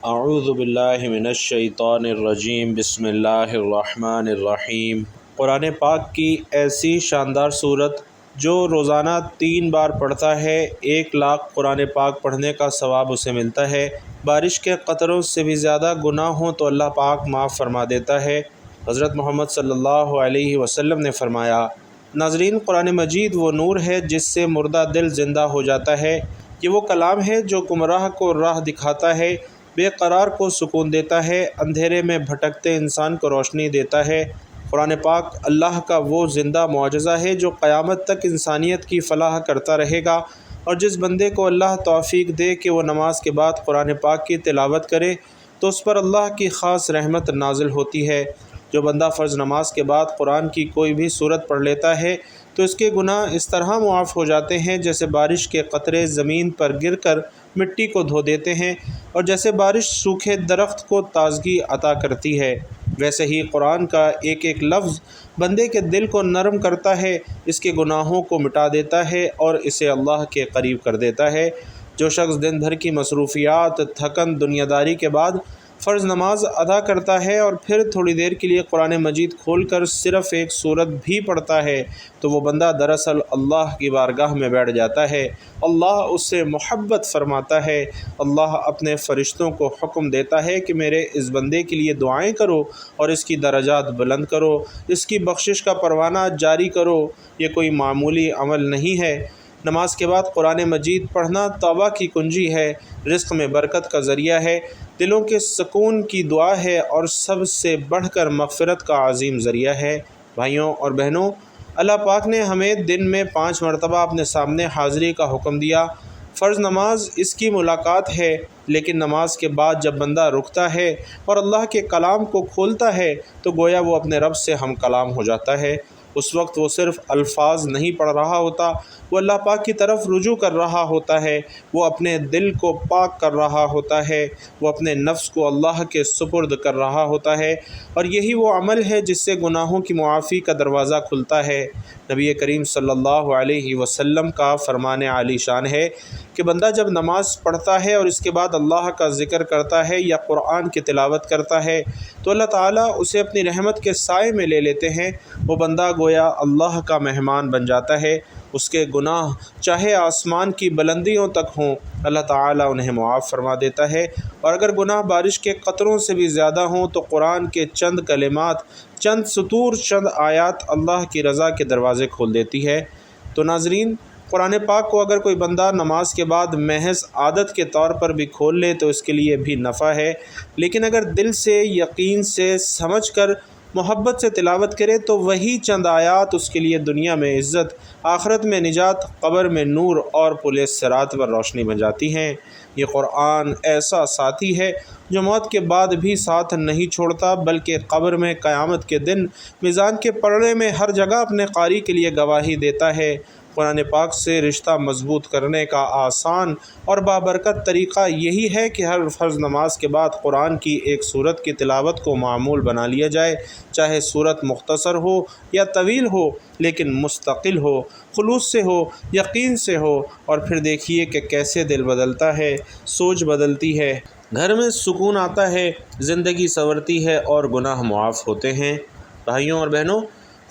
اعوذ باللہ من الشیطان الرجیم بسم اللہ الرحمن الرحیم۔ قرآن پاک کی ایسی شاندار صورت جو روزانہ 3 بار پڑھتا ہے 1,00,000 قرآن پاک پڑھنے کا ثواب اسے ملتا ہے۔ بارش کے قطروں سے بھی زیادہ گناہ ہوں تو اللہ پاک معاف فرما دیتا ہے۔ حضرت محمد صلی اللہ علیہ وسلم نے فرمایا، ناظرین، قرآن مجید وہ نور ہے جس سے مردہ دل زندہ ہو جاتا ہے۔ یہ وہ کلام ہے جو گمراہ کو راہ دکھاتا ہے، بے قرار کو سکون دیتا ہے، اندھیرے میں بھٹکتے انسان کو روشنی دیتا ہے۔ قرآن پاک اللہ کا وہ زندہ معجزہ ہے جو قیامت تک انسانیت کی فلاح کرتا رہے گا، اور جس بندے کو اللہ توفیق دے کہ وہ نماز کے بعد قرآن پاک کی تلاوت کرے تو اس پر اللہ کی خاص رحمت نازل ہوتی ہے۔ جو بندہ فرض نماز کے بعد قرآن کی کوئی بھی سورت پڑھ لیتا ہے تو اس کے گناہ اس طرح معاف ہو جاتے ہیں جیسے بارش کے قطرے زمین پر گر کر مٹی کو دھو دیتے ہیں، اور جیسے بارش سوکھے درخت کو تازگی عطا کرتی ہے، ویسے ہی قرآن کا ایک ایک لفظ بندے کے دل کو نرم کرتا ہے، اس کے گناہوں کو مٹا دیتا ہے اور اسے اللہ کے قریب کر دیتا ہے۔ جو شخص دن بھر کی مصروفیات، تھکن، دنیا داری کے بعد فرض نماز ادا کرتا ہے اور پھر تھوڑی دیر کے لیے قرآن مجید کھول کر صرف ایک سورت بھی پڑھتا ہے تو وہ بندہ دراصل اللہ کی بارگاہ میں بیٹھ جاتا ہے۔ اللہ اس سے محبت فرماتا ہے۔ اللہ اپنے فرشتوں کو حکم دیتا ہے کہ میرے اس بندے کے لیے دعائیں کرو اور اس کی درجات بلند کرو، اس کی بخشش کا پروانہ جاری کرو۔ یہ کوئی معمولی عمل نہیں ہے۔ نماز کے بعد قرآن مجید پڑھنا توبہ کی کنجی ہے، رزق میں برکت کا ذریعہ ہے، دلوں کے سکون کی دعا ہے اور سب سے بڑھ کر مغفرت کا عظیم ذریعہ ہے۔ بھائیوں اور بہنوں، اللہ پاک نے ہمیں دن میں 5 مرتبہ اپنے سامنے حاضری کا حکم دیا۔ فرض نماز اس کی ملاقات ہے، لیکن نماز کے بعد جب بندہ رکتا ہے اور اللہ کے کلام کو کھولتا ہے تو گویا وہ اپنے رب سے ہم کلام ہو جاتا ہے۔ اس وقت وہ صرف الفاظ نہیں پڑھ رہا ہوتا، وہ اللہ پاک کی طرف رجوع کر رہا ہوتا ہے، وہ اپنے دل کو پاک کر رہا ہوتا ہے، وہ اپنے نفس کو اللہ کے سپرد کر رہا ہوتا ہے، اور یہی وہ عمل ہے جس سے گناہوں کی معافی کا دروازہ کھلتا ہے۔ نبی کریم صلی اللہ علیہ وسلم کا فرمان عالی شان ہے کہ بندہ جب نماز پڑھتا ہے اور اس کے بعد اللہ کا ذکر کرتا ہے یا قرآن کی تلاوت کرتا ہے تو اللہ تعالیٰ اسے اپنی رحمت کے سائے میں لے لیتے ہیں۔ وہ بندہ گویا اللہ کا مہمان بن جاتا ہے۔ اس کے گناہ چاہے آسمان کی بلندیوں تک ہوں، اللہ تعالیٰ انہیں معاف فرما دیتا ہے، اور اگر گناہ بارش کے قطروں سے بھی زیادہ ہوں تو قرآن کے چند کلمات، چند سطور، چند آیات اللہ کی رضا کے دروازے کھول دیتی ہے۔ تو ناظرین، قرآن پاک کو اگر کوئی بندہ نماز کے بعد محض عادت کے طور پر بھی کھول لے تو اس کے لیے بھی نفع ہے، لیکن اگر دل سے، یقین سے، سمجھ کر، محبت سے تلاوت کرے تو وہی چند آیات اس کے لیے دنیا میں عزت، آخرت میں نجات، قبر میں نور اور پل صراط پر روشنی بن جاتی ہیں۔ یہ قرآن ایسا ساتھی ہے جو موت کے بعد بھی ساتھ نہیں چھوڑتا، بلکہ قبر میں، قیامت کے دن، میزان کے پلڑے میں ہر جگہ اپنے قاری کے لیے گواہی دیتا ہے۔ قرآن پاک سے رشتہ مضبوط کرنے کا آسان اور بابرکت طریقہ یہی ہے کہ ہر فرض نماز کے بعد قرآن کی ایک سورت کی تلاوت کو معمول بنا لیا جائے، چاہے سورت مختصر ہو یا طویل ہو، لیکن مستقل ہو، خلوص سے ہو، یقین سے ہو، اور پھر دیکھیے کہ کیسے دل بدلتا ہے، سوچ بدلتی ہے، گھر میں سکون آتا ہے، زندگی سنورتی ہے اور گناہ معاف ہوتے ہیں۔ بھائیوں اور بہنوں،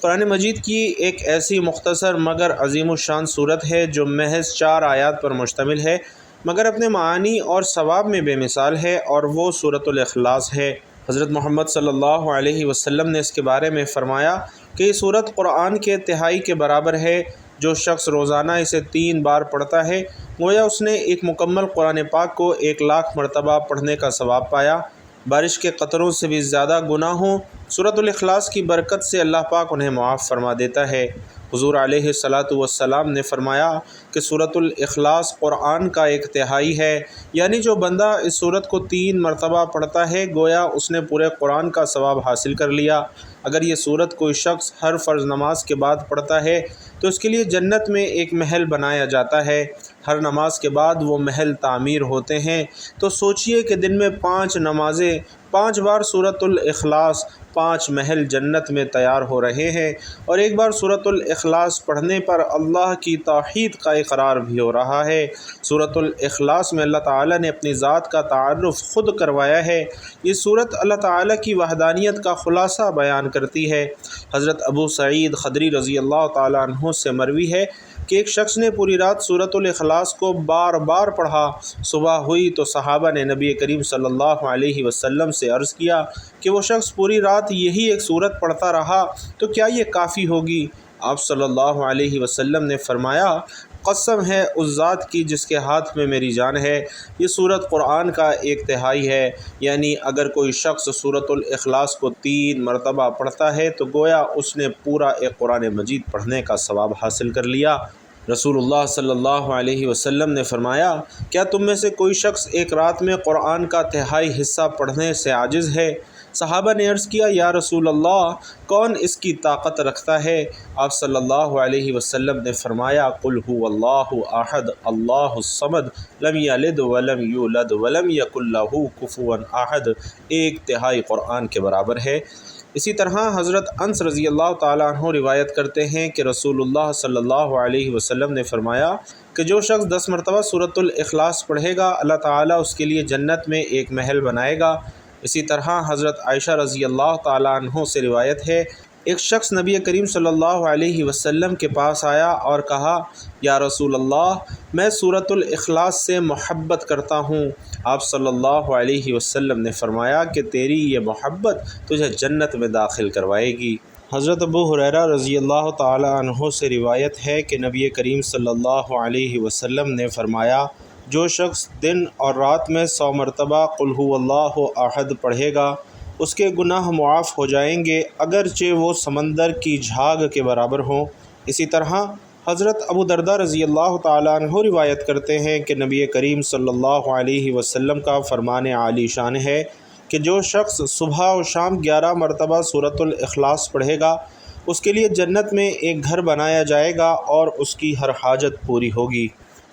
قرآن مجید کی ایک ایسی مختصر مگر عظیم الشان صورت ہے جو محض 4 آیات پر مشتمل ہے، مگر اپنے معانی اور ثواب میں بے مثال ہے، اور وہ سورۃ الاخلاص ہے۔ حضرت محمد صلی اللہ علیہ وسلم نے اس کے بارے میں فرمایا کہ یہ صورت قرآن کے تہائی کے برابر ہے۔ جو شخص روزانہ اسے 3 بار پڑھتا ہے گویا اس نے ایک مکمل قرآن پاک کو 1,00,000 مرتبہ پڑھنے کا ثواب پایا۔ بارش کے قطروں سے بھی زیادہ گناہ ہوں، سورۃ الاخلاص کی برکت سے اللہ پاک انہیں معاف فرما دیتا ہے۔ حضور علیہ الصلاۃ والسلام نے فرمایا کہ سورۃ الاخلاص قرآن کا ایک تہائی ہے، یعنی جو بندہ اس سورت کو 3 مرتبہ پڑھتا ہے گویا اس نے پورے قرآن کا ثواب حاصل کر لیا۔ اگر یہ سورت کوئی شخص ہر فرض نماز کے بعد پڑھتا ہے تو اس کے لیے جنت میں ایک محل بنایا جاتا ہے۔ ہر نماز کے بعد وہ محل تعمیر ہوتے ہیں، تو سوچئے کہ دن میں 5 نمازیں 5 بار سورۃ الاخلاص 5 محل جنت میں تیار ہو رہے ہیں، اور ایک بار سورۃ الاخلاص پڑھنے پر اللہ کی توحید کا اقرار بھی ہو رہا ہے۔ سورۃ الاخلاص میں اللہ تعالیٰ نے اپنی ذات کا تعارف خود کروایا ہے۔ یہ سورت اللہ تعالیٰ کی وحدانیت کا خلاصہ بیان کرتی ہے۔ حضرت ابو سعید خدری رضی اللہ تعالیٰ عنہ سے مروی ہے کہ ایک شخص نے پوری رات سورۃ الاخلاص کو بار بار پڑھا۔ صبح ہوئی تو صحابہ نے نبی کریم صلی اللہ علیہ وسلم سے عرض کیا کہ وہ شخص پوری رات یہی ایک سورت پڑھتا رہا تو کیا یہ کافی ہوگی؟ آپ صلی اللہ علیہ وسلم نے فرمایا، قسم ہے اس ذات کی جس کے ہاتھ میں میری جان ہے، یہ سورت قرآن کا 1/3 ہے۔ یعنی اگر کوئی شخص سورۃ الاخلاص کو 3 مرتبہ پڑھتا ہے تو گویا اس نے پورا ایک قرآن مجید پڑھنے کا ثواب حاصل کر لیا۔ رسول اللہ صلی اللہ علیہ وسلم نے فرمایا، کیا تم میں سے کوئی شخص ایک رات میں قرآن کا 1/3 حصہ پڑھنے سے عاجز ہے؟ صحابہ نے عرض کیا، یا رسول اللہ، کون اس کی طاقت رکھتا ہے؟ آپ صلی اللہ علیہ وسلم نے فرمایا، قل هو اللہ احد اللہ الصمد لم یلد ولم یولد ولم یکن لہ کفوا احد، 1/3 قرآن کے برابر ہے۔ اسی طرح حضرت انس رضی اللہ تعالیٰ عنہ روایت کرتے ہیں کہ رسول اللہ صلی اللہ علیہ وسلم نے فرمایا کہ جو شخص 10 مرتبہ سورۃ الاخلاص پڑھے گا اللہ تعالیٰ اس کے لیے جنت میں ایک محل بنائے گا۔ اسی طرح حضرت عائشہ رضی اللہ تعالیٰ عنہ سے روایت ہے، ایک شخص نبی کریم صلی اللہ علیہ وسلم کے پاس آیا اور کہا، یا رسول اللہ، میں سورۃ الاخلاص سے محبت کرتا ہوں۔ آپ صلی اللہ علیہ وسلم نے فرمایا کہ تیری یہ محبت تجھے جنت میں داخل کروائے گی۔ حضرت ابو ہریرہ رضی اللہ تعالیٰ عنہ سے روایت ہے کہ نبی کریم صلی اللہ علیہ وسلم نے فرمایا، جو شخص دن اور رات میں 100 مرتبہ قل هو اللہ احد پڑھے گا اس کے گناہ معاف ہو جائیں گے، اگرچہ وہ سمندر کی جھاگ کے برابر ہوں۔ اسی طرح حضرت ابو درداء رضی اللہ تعالیٰ عنہ روایت کرتے ہیں کہ نبی کریم صلی اللہ علیہ وسلم کا فرمان عالی شان ہے کہ جو شخص صبح و شام 11 مرتبہ سورۃ الاخلاص پڑھے گا اس کے لیے جنت میں ایک گھر بنایا جائے گا اور اس کی ہر حاجت پوری ہوگی۔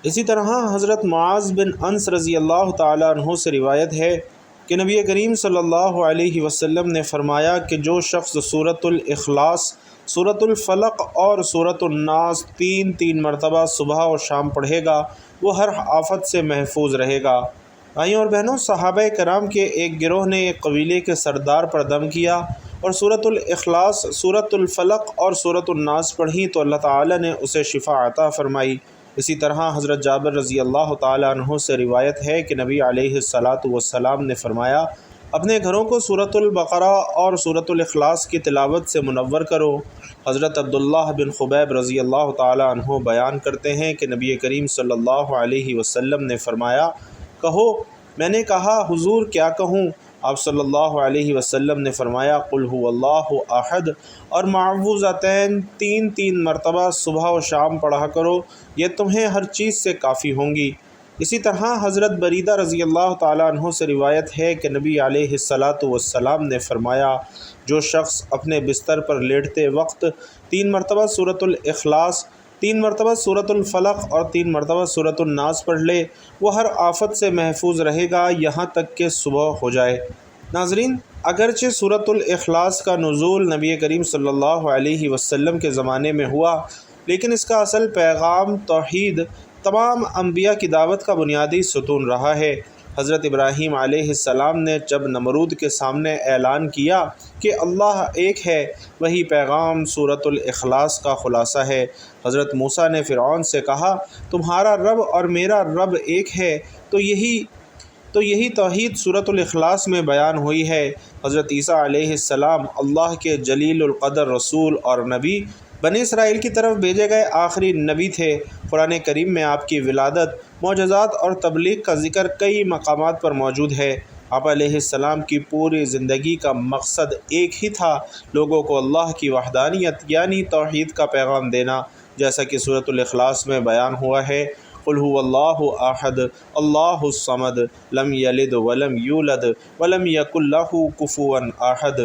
اسی طرح حضرت معاذ بن انس رضی اللہ تعالیٰ عنہ سے روایت ہے کہ نبی کریم صلی اللہ علیہ وسلم نے فرمایا کہ جو شخص سورۃ الاخلاص، سورۃ الفلق اور سورۃ الناس 3 مرتبہ صبح و شام پڑھے گا وہ ہر آفت سے محفوظ رہے گا۔ بھائیوں اور بہنوں، صحابہ کرام کے ایک گروہ نے ایک قبیلے کے سردار پر دم کیا اور سورۃ الاخلاص، سورۃ الفلق اور سورۃ الناس پڑھی تو اللہ تعالیٰ نے اسے شفا عطا فرمائی۔ اسی طرح حضرت جابر رضی اللہ تعالیٰ عنہ سے روایت ہے کہ نبی علیہ الصلاۃ والسلام نے فرمایا، اپنے گھروں کو سورۃ البقرہ اور سورۃ الاخلاص کی تلاوت سے منور کرو۔ حضرت عبداللہ بن خبیب رضی اللہ تعالیٰ عنہ بیان کرتے ہیں کہ نبی کریم صلی اللہ علیہ وسلم نے فرمایا، کہو۔ میں نے کہا، حضور کیا کہوں؟ آپ صلی اللہ علیہ وسلم نے فرمایا، قل هو اللہ احد اور معوذتین 3 مرتبہ صبح و شام پڑھا کرو، یہ تمہیں ہر چیز سے کافی ہوں گی۔ اسی طرح حضرت بریدہ رضی اللہ تعالیٰ عنہ سے روایت ہے کہ نبی علیہ الصلاۃ والسلام نے فرمایا، جو شخص اپنے بستر پر لیٹتے وقت 3 مرتبہ سورۃ الاخلاص، 3 مرتبہ سورۃ الفلق اور 3 مرتبہ سورۃ الناس پڑھ لے وہ ہر آفت سے محفوظ رہے گا یہاں تک کہ صبح ہو جائے۔ ناظرین، اگرچہ سورۃ الاخلاص کا نزول نبی کریم صلی اللہ علیہ وسلم کے زمانے میں ہوا، لیکن اس کا اصل پیغام توحید تمام انبیاء کی دعوت کا بنیادی ستون رہا ہے۔ حضرت ابراہیم علیہ السلام نے جب نمرود کے سامنے اعلان کیا کہ اللہ ایک ہے، وہی پیغام سورۃ الاخلاص کا خلاصہ ہے۔ حضرت موسیٰ نے فرعون سے کہا، تمہارا رب اور میرا رب ایک ہے، تو یہی توحید سورۃ الاخلاص میں بیان ہوئی ہے۔ حضرت عیسیٰ علیہ السلام اللہ کے جلیل القدر رسول اور نبی، بنی اسرائیل کی طرف بھیجے گئے آخری نبی تھے۔ قرآن کریم میں آپ کی ولادت، معجزات اور تبلیغ کا ذکر کئی مقامات پر موجود ہے۔ آپ علیہ السلام کی پوری زندگی کا مقصد ایک ہی تھا، لوگوں کو اللہ کی وحدانیت یعنی توحید کا پیغام دینا، جیسا کہ سورۃ الاخلاص میں بیان ہوا ہے، قل هو اللہ احد اللہ الصمد لم یلد ولم یولد ولم یکن لہ کفوا احد۔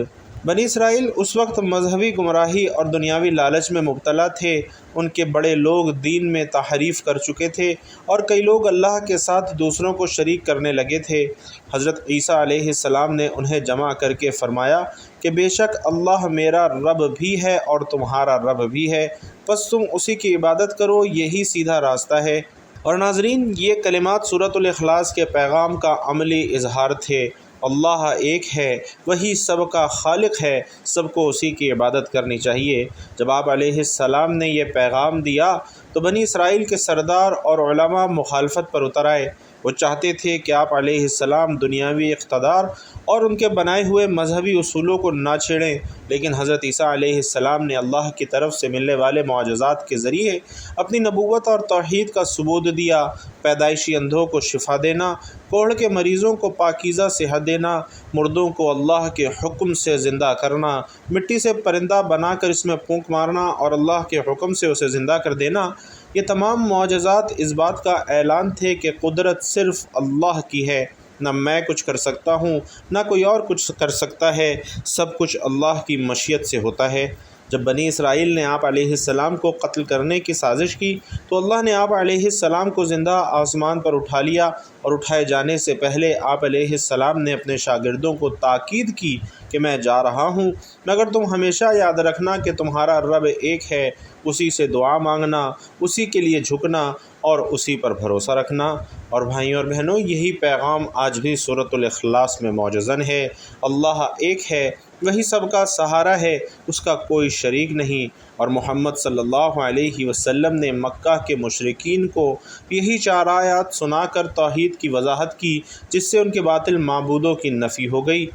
بنی اسرائیل اس وقت مذہبی گمراہی اور دنیاوی لالچ میں مبتلا تھے۔ ان کے بڑے لوگ دین میں تحریف کر چکے تھے اور کئی لوگ اللہ کے ساتھ دوسروں کو شریک کرنے لگے تھے۔ حضرت عیسیٰ علیہ السلام نے انہیں جمع کر کے فرمایا کہ بے شک اللہ میرا رب بھی ہے اور تمہارا رب بھی ہے، پس تم اسی کی عبادت کرو، یہی سیدھا راستہ ہے۔ اور ناظرین، یہ کلمات سورۃ الاخلاص کے پیغام کا عملی اظہار تھے۔ اللہ ایک ہے، وہی سب کا خالق ہے، سب کو اسی کی عبادت کرنی چاہیے۔ جب آپ علیہ السلام نے یہ پیغام دیا تو بنی اسرائیل کے سردار اور علماء مخالفت پر اتر آئے۔ وہ چاہتے تھے کہ آپ علیہ السلام دنیاوی اقتدار اور ان کے بنائے ہوئے مذہبی اصولوں کو نہ چھیڑیں، لیکن حضرت عیسیٰ علیہ السلام نے اللہ کی طرف سے ملنے والے معجزات کے ذریعے اپنی نبوت اور توحید کا ثبوت دیا۔ پیدائشی اندھوں کو شفا دینا، کوڑھ کے مریضوں کو پاکیزہ صحت دینا، مردوں کو اللہ کے حکم سے زندہ کرنا، مٹی سے پرندہ بنا کر اس میں پھونک مارنا اور اللہ کے حکم سے اسے زندہ کر دینا، یہ تمام معجزات اس بات کا اعلان تھے کہ قدرت صرف اللہ کی ہے۔ نہ میں کچھ کر سکتا ہوں، نہ کوئی اور کچھ کر سکتا ہے، سب کچھ اللہ کی مشیت سے ہوتا ہے۔ جب بنی اسرائیل نے آپ علیہ السلام کو قتل کرنے کی سازش کی تو اللہ نے آپ علیہ السلام کو زندہ آسمان پر اٹھا لیا، اور اٹھائے جانے سے پہلے آپ علیہ السلام نے اپنے شاگردوں کو تاکید کی کہ میں جا رہا ہوں، مگر تم ہمیشہ یاد رکھنا کہ تمہارا رب ایک ہے، اسی سے دعا مانگنا، اسی کے لیے جھکنا اور اسی پر بھروسہ رکھنا۔ اور بھائیوں اور بہنوں، یہی پیغام آج بھی سورۃ الاخلاص میں موجزن ہے۔ اللہ ایک ہے، وہی سب کا سہارا ہے، اس کا کوئی شریک نہیں۔ اور محمد صلی اللہ علیہ وسلم نے مکہ کے مشرکین کو یہی 4 آیات سنا کر توحید کی وضاحت کی، جس سے ان کے باطل معبودوں کی نفی ہو گئی۔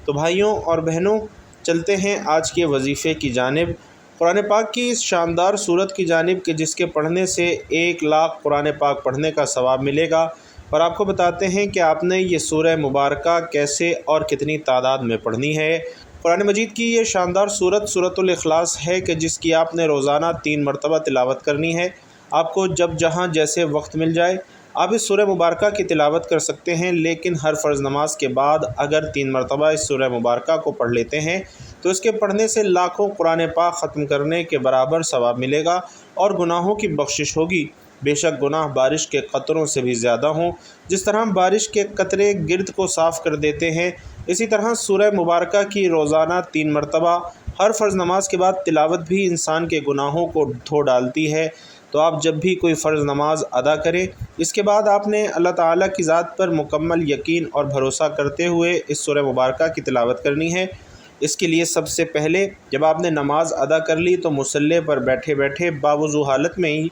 تو بھائیوں اور بہنوں، چلتے ہیں آج کے وظیفے کی جانب، قرآن پاک کی اس شاندار صورت کی جانب کہ جس کے پڑھنے سے 1,00,000 قرآن پاک پڑھنے کا ثواب ملے گا۔ اور آپ کو بتاتے ہیں کہ آپ نے یہ سورہ مبارکہ کیسے اور کتنی تعداد میں پڑھنی ہے۔ قرآن مجید کی یہ شاندار صورت سورۃ الاخلاص ہے کہ جس کی آپ نے روزانہ 3 مرتبہ تلاوت کرنی ہے۔ آپ کو جب جہاں جیسے وقت مل جائے آپ اس سورہ مبارکہ کی تلاوت کر سکتے ہیں، لیکن ہر فرض نماز کے بعد اگر 3 مرتبہ اس سورہ مبارکہ کو پڑھ لیتے ہیں تو اس کے پڑھنے سے لاکھوں قرآن پاک ختم کرنے کے برابر ثواب ملے گا اور گناہوں کی بخشش ہوگی۔ بے شک گناہ بارش کے قطروں سے بھی زیادہ ہوں۔ جس طرح بارش کے قطرے گرد کو صاف کر دیتے ہیں، اسی طرح سورہ مبارکہ کی روزانہ 3 مرتبہ ہر فرض نماز کے بعد تلاوت بھی انسان کے گناہوں کو دھو ڈالتی ہے۔ تو آپ جب بھی کوئی فرض نماز ادا کریں، اس کے بعد آپ نے اللہ تعالیٰ کی ذات پر مکمل یقین اور بھروسہ کرتے ہوئے اس سورہ مبارکہ کی تلاوت کرنی ہے۔ اس کے لیے سب سے پہلے جب آپ نے نماز ادا کر لی تو مصلی پر بیٹھے بیٹھے باوضو حالت میں ہی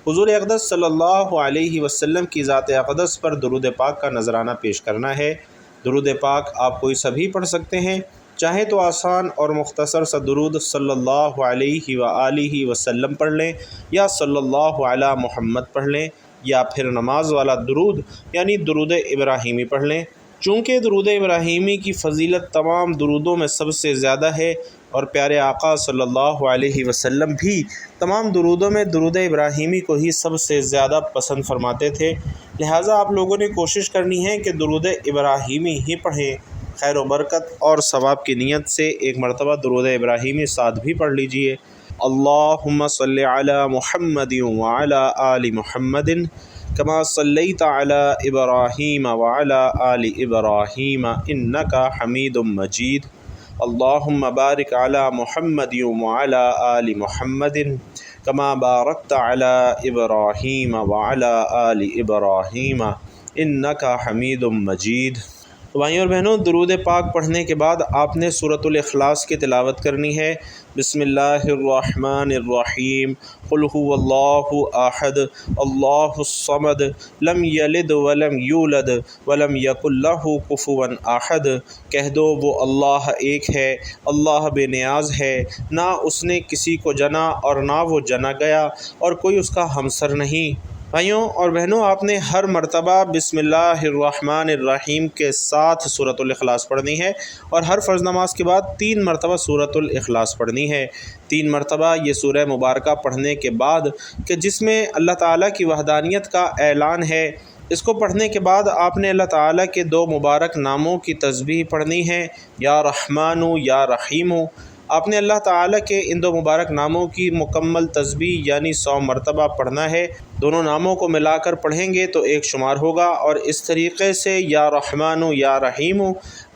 حضور اقدس صلی اللہ علیہ وسلم کی ذات اقدس پر درود پاک کا نذرانہ پیش کرنا ہے۔ درود پاک آپ کوئی سبھی پڑھ سکتے ہیں، چاہے تو آسان اور مختصر سا درود صلی اللہ علیہ وآلہ وسلم پڑھ لیں، یا صلی اللہ علی محمد پڑھ لیں، یا پھر نماز والا درود یعنی درود ابراہیمی پڑھ لیں۔ چونکہ درود ابراہیمی کی فضیلت تمام درودوں میں سب سے زیادہ ہے، اور پیارے آقا صلی اللہ علیہ وسلم بھی تمام درودوں میں درود ابراہیمی کو ہی سب سے زیادہ پسند فرماتے تھے، لہٰذا آپ لوگوں نے کوشش کرنی ہے کہ درود ابراہیمی ہی پڑھیں۔ خیر و برکت اور ثواب کی نیت سے 1 مرتبہ درود ابراہیمی ساتھ بھی پڑھ لیجئے۔ اللہم صلی علی محمد وعلی آل محمد کما صلیت علی ابراہیم وعلی آل ابراہیم انک حمید مجید۔ اللہم بارک علی محمد وعلی آل محمد کما بارکت علی ابراہیم وعلی آل ابراہیم انک حمید مجید۔ تو بھائیوں اور بہنوں، درود پاک پڑھنے کے بعد آپ نے سورۃ الاخلاص کی تلاوت کرنی ہے۔ بسم اللہ الرحمن الرحیم، قل هو اللہ احد اللہ الصمد لم یلد ولم یولد ولم یکن لہ کفوا احد۔ کہہ دو وہ اللہ ایک ہے، اللہ بے نیاز ہے، نہ اس نے کسی کو جنا اور نہ وہ جنا گیا، اور کوئی اس کا ہمسر نہیں۔ بھائیوں اور بہنوں، آپ نے ہر مرتبہ بسم اللہ الرحمن الرحیم کے ساتھ سورۃ الاخلاص پڑھنی ہے، اور ہر فرض نماز کے بعد 3 مرتبہ سورۃ الاخلاص پڑھنی ہے۔ 3 مرتبہ یہ سورہ مبارکہ پڑھنے کے بعد کہ جس میں اللہ تعالیٰ کی وحدانیت کا اعلان ہے، اس کو پڑھنے کے بعد آپ نے اللہ تعالیٰ کے 2 مبارک ناموں کی تسبیح پڑھنی ہے، یا رحمان یا رحیم۔ آپ نے اللہ تعالیٰ کے ان 2 مبارک ناموں کی مکمل تسبیح یعنی 100 مرتبہ پڑھنا ہے۔ دونوں ناموں کو ملا کر پڑھیں گے تو ایک شمار ہوگا، اور اس طریقے سے یا رحمان یا رحیم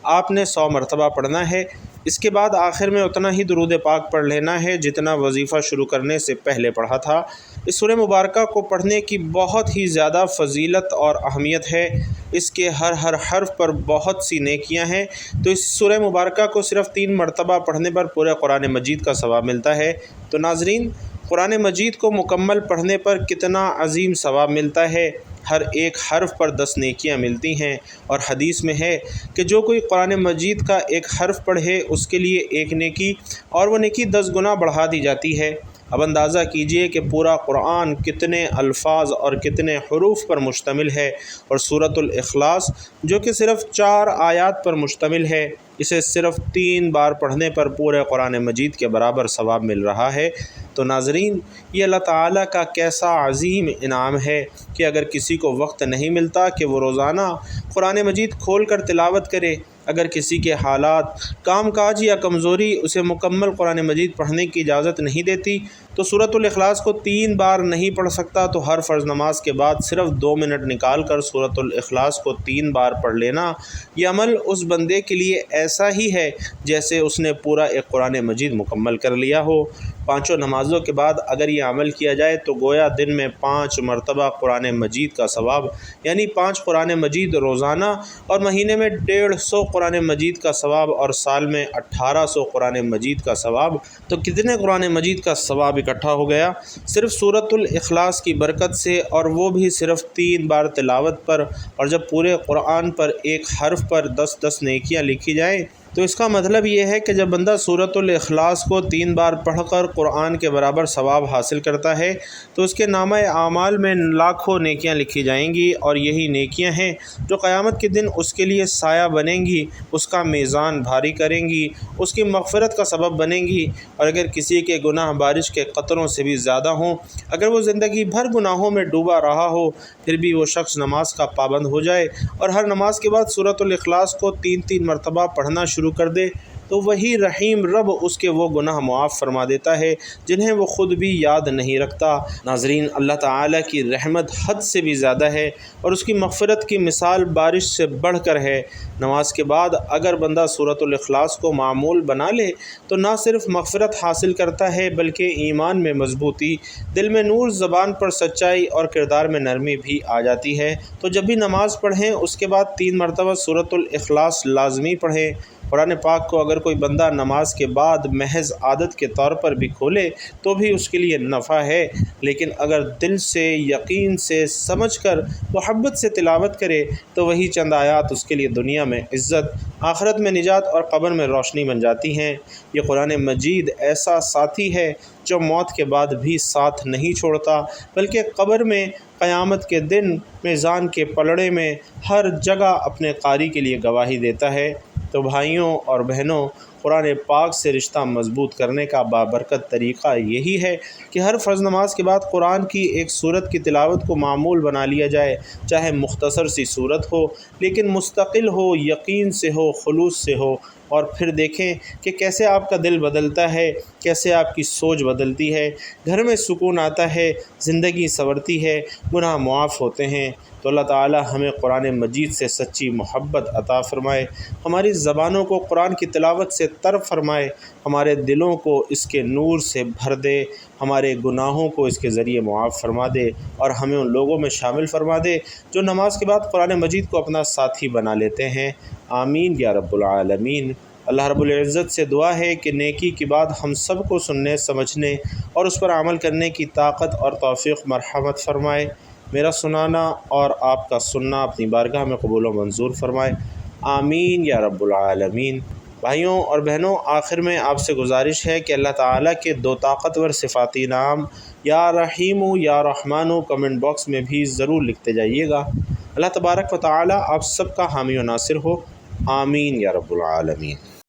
آپ نے 100 مرتبہ پڑھنا ہے۔ اس کے بعد آخر میں اتنا ہی درود پاک پڑھ لینا ہے جتنا وظیفہ شروع کرنے سے پہلے پڑھا تھا۔ اس سورہ مبارکہ کو پڑھنے کی بہت ہی زیادہ فضیلت اور اہمیت ہے، اس کے ہر حرف پر بہت سی نیکیاں ہیں۔ تو اس سورہ مبارکہ کو صرف 3 مرتبہ پڑھنے پر پورے قرآن مجید کا ثواب ملتا ہے۔ تو ناظرین، قرآن مجید کو مکمل پڑھنے پر کتنا عظیم ثواب ملتا ہے، ہر ایک حرف پر 10 نیکیاں ملتی ہیں، اور حدیث میں ہے کہ جو کوئی قرآن مجید کا ایک حرف پڑھے اس کے لیے ایک نیکی، اور وہ نیکی 10 گنا بڑھا دی جاتی ہے۔ اب اندازہ کیجئے کہ پورا قرآن کتنے الفاظ اور کتنے حروف پر مشتمل ہے، اور سورۃ الاخلاص جو کہ صرف 4 آیات پر مشتمل ہے، اسے صرف 3 بار پڑھنے پر پورے قرآن مجید کے برابر ثواب مل رہا ہے۔ تو ناظرین، یہ اللہ تعالیٰ کا کیسا عظیم انعام ہے کہ اگر کسی کو وقت نہیں ملتا کہ وہ روزانہ قرآن مجید کھول کر تلاوت کرے، اگر کسی کے حالات، کام کاج یا کمزوری اسے مکمل قرآن مجید پڑھنے کی اجازت نہیں دیتی، تو سورۃ الاخلاص کو 3 بار نہیں پڑھ سکتا تو ہر فرض نماز کے بعد صرف 2 منٹ نکال کر سورۃ الاخلاص کو 3 بار پڑھ لینا، یہ عمل اس بندے کے لیے ایسا ہی ہے جیسے اس نے پورا ایک قرآن مجید مکمل کر لیا ہو۔ 5 نمازوں کے بعد اگر یہ عمل کیا جائے تو گویا دن میں 5 مرتبہ قرآن مجید کا ثواب، یعنی 5 قرآن مجید روزانہ، اور مہینے میں 150 قرآن مجید کا ثواب، اور سال میں 1800 قرآن مجید کا ثواب۔ تو کتنے قرآن مجید کا ثواب اکٹھا ہو گیا صرف سورۃ الاخلاص کی برکت سے، اور وہ بھی صرف 3 بار تلاوت پر۔ اور جب پورے قرآن پر ایک حرف پر 10 نیکیاں لکھی جائیں تو اس کا مطلب یہ ہے کہ جب بندہ سورۃ الاخلاص کو 3 بار پڑھ کر قرآن کے برابر ثواب حاصل کرتا ہے تو اس کے نامہ اعمال میں لاکھوں نیکیاں لکھی جائیں گی، اور یہی نیکیاں ہیں جو قیامت کے دن اس کے لیے سایہ بنیں گی، اس کا میزان بھاری کریں گی، اس کی مغفرت کا سبب بنیں گی۔ اور اگر کسی کے گناہ بارش کے قطروں سے بھی زیادہ ہوں، اگر وہ زندگی بھر گناہوں میں ڈوبا رہا ہو، پھر بھی وہ شخص نماز کا پابند ہو جائے اور ہر نماز کے بعد سورۃ الاخلاص کو 3 مرتبہ پڑھنا شروع کر دے، تو وہی رحیم رب اس کے وہ گناہ معاف فرما دیتا ہے جنہیں وہ خود بھی یاد نہیں رکھتا۔ ناظرین، اللہ تعالیٰ کی رحمت حد سے بھی زیادہ ہے، اور اس کی مغفرت کی مثال بارش سے بڑھ کر ہے۔ نماز کے بعد اگر بندہ سورۃ الاخلاص کو معمول بنا لے تو نہ صرف مغفرت حاصل کرتا ہے بلکہ ایمان میں مضبوطی، دل میں نور، زبان پر سچائی اور کردار میں نرمی بھی آ جاتی ہے۔ تو جب بھی نماز پڑھیں اس کے بعد 3 مرتبہ سورۃ الاخلاص لازمی پڑھیں۔ قرآن پاک کو اگر کوئی بندہ نماز کے بعد محض عادت کے طور پر بھی کھولے تو بھی اس کے لیے نفع ہے، لیکن اگر دل سے، یقین سے، سمجھ کر، محبت سے تلاوت کرے تو وہی چند آیات اس کے لیے دنیا میں عزت، آخرت میں نجات اور قبر میں روشنی بن جاتی ہیں۔ یہ قرآن مجید ایسا ساتھی ہے جو موت کے بعد بھی ساتھ نہیں چھوڑتا، بلکہ قبر میں، قیامت کے دن، میزان کے پلڑے میں، ہر جگہ اپنے قاری کے لیے گواہی دیتا ہے۔ تو بھائیوں اور بہنوں، قرآن پاک سے رشتہ مضبوط کرنے کا بابرکت طریقہ یہی ہے کہ ہر فرض نماز کے بعد قرآن کی ایک سورت کی تلاوت کو معمول بنا لیا جائے، چاہے مختصر سی سورت ہو لیکن مستقل ہو، یقین سے ہو، خلوص سے ہو، اور پھر دیکھیں کہ کیسے آپ کا دل بدلتا ہے، کیسے آپ کی سوچ بدلتی ہے، گھر میں سکون آتا ہے، زندگی سنورتی ہے، گناہ معاف ہوتے ہیں۔ تو اللہ تعالی ہمیں قرآن مجید سے سچی محبت عطا فرمائے، ہماری زبانوں کو قرآن کی تلاوت سے تر فرمائے، ہمارے دلوں کو اس کے نور سے بھر دے، ہمارے گناہوں کو اس کے ذریعے معاف فرما دے، اور ہمیں ان لوگوں میں شامل فرما دے جو نماز کے بعد قرآن مجید کو اپنا ساتھی بنا لیتے ہیں۔ آمین یا رب العالمین۔ اللہ رب العزت سے دعا ہے کہ نیکی کی بات ہم سب کو سننے، سمجھنے اور اس پر عمل کرنے کی طاقت اور توفیق مرحمت فرمائے۔ میرا سنانا اور آپ کا سننا اپنی بارگاہ میں قبول و منظور فرمائے۔ آمین یا رب العالمین۔ بھائیوں اور بہنوں، آخر میں آپ سے گزارش ہے کہ اللہ تعالیٰ کے 2 طاقتور صفاتی نام یا رحیم یا رحمان کمنٹ باکس میں بھی ضرور لکھتے جائیے گا۔ اللہ تبارک و تعالیٰ آپ سب کا حامی و ناصر ہو۔ آمین یا رب العالمین۔